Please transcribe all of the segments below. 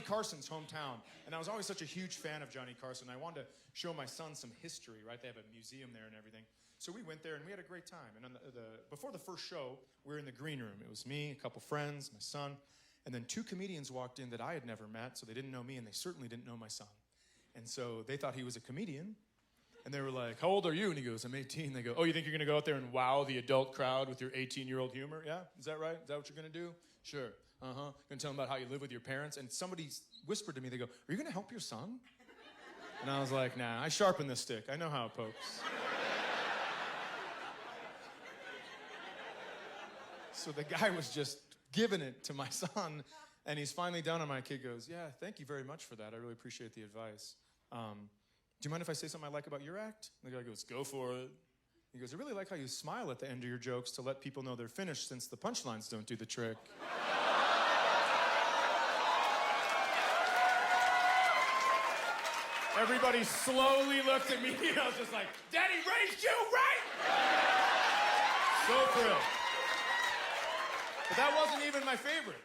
Carson's hometown, and I was always such a huge fan of Johnny Carson. I wanted to show my son some history, right? They have a museum there and everything. So we went there and we had a great time. And on before the first show, we were in the green room. It was me, a couple friends, my son, and then 2 comedians walked in that I had never met, so they didn't know me and they certainly didn't know my son. And so they thought he was a comedian. And they were like, "How old are you?" And he goes, "I'm 18. They go, "Oh, you think you're going to go out there and wow the adult crowd with your 18-year-old humor? Yeah? Is that right? Is that what you're going to do?" "Sure. Uh-huh. Going to tell them about how you live with your parents?" And somebody whispered to me, they go, "Are you going to help your son?" And I was like, "Nah, I sharpen the stick. I know how it pokes." So the guy was just giving it to my son, and he's finally done, and my kid goes, "Yeah, thank you very much for that. I really appreciate the advice. Do you mind if I say something I like about your act?" And the guy goes, "Go for it." He goes, "I really like how you smile at the end of your jokes to let people know they're finished since the punchlines don't do the trick." Everybody slowly looked at me, and I was just like, "Daddy raised you right?" So thrilled. But that wasn't even my favorite.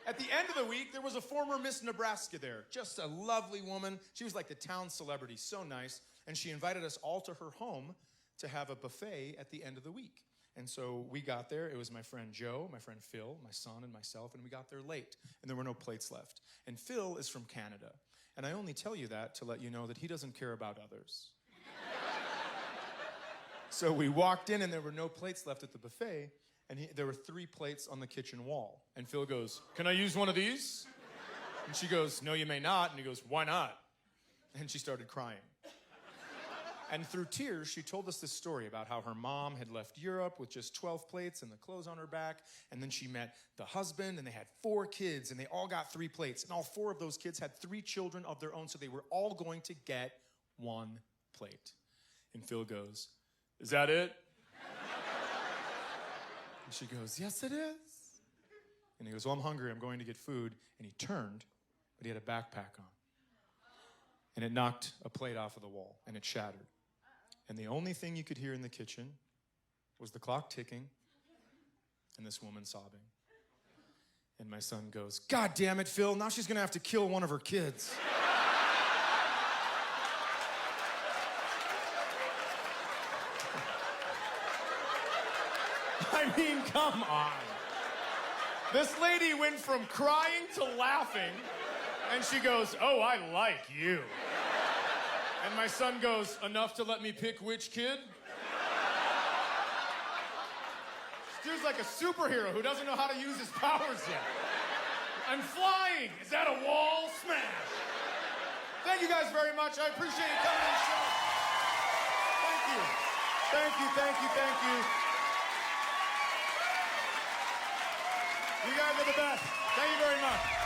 At the end of the week, there was a former Miss Nebraska there. Just a lovely woman. She was like the town celebrity, so nice. And she invited us all to her home to have a buffet at the end of the week. And so we got there. It was my friend Joe, my friend Phil, my son, and myself, and we got there late. And there were no plates left. And Phil is from Canada. And I only tell you that to let you know that he doesn't care about others. So we walked in, and there were no plates left at the buffet. And there were 3 plates on the kitchen wall. And Phil goes, "Can I use one of these?" And she goes, "No, you may not." And he goes, "Why not?" And she started crying. And through tears, she told us this story about how her mom had left Europe with just 12 plates and the clothes on her back. And then she met the husband, and they had 4 kids, and they all got 3 plates. And all 4 of those kids had 3 children of their own, so they were all going to get 1 plate. And Phil goes, "Is that it?" And she goes, "Yes, it is." And he goes, "Well, I'm hungry. I'm going to get food." And he turned, but he had a backpack on. And it knocked a plate off of the wall, and it shattered. And the only thing you could hear in the kitchen was the clock ticking and this woman sobbing. And my son goes, "God damn it, Phil. Now she's going to have to kill one of her kids." I mean, come on. This lady went from crying to laughing, and she goes, "Oh, I like you." And my son goes, "Enough to let me pick which kid?" This dude's like a superhero who doesn't know how to use his powers yet. "I'm flying." "Is that a wall?" Smash. Thank you guys very much. I appreciate you coming to the show. Thank you. Thank you, thank you, thank you. You guys are the best. Thank you very much.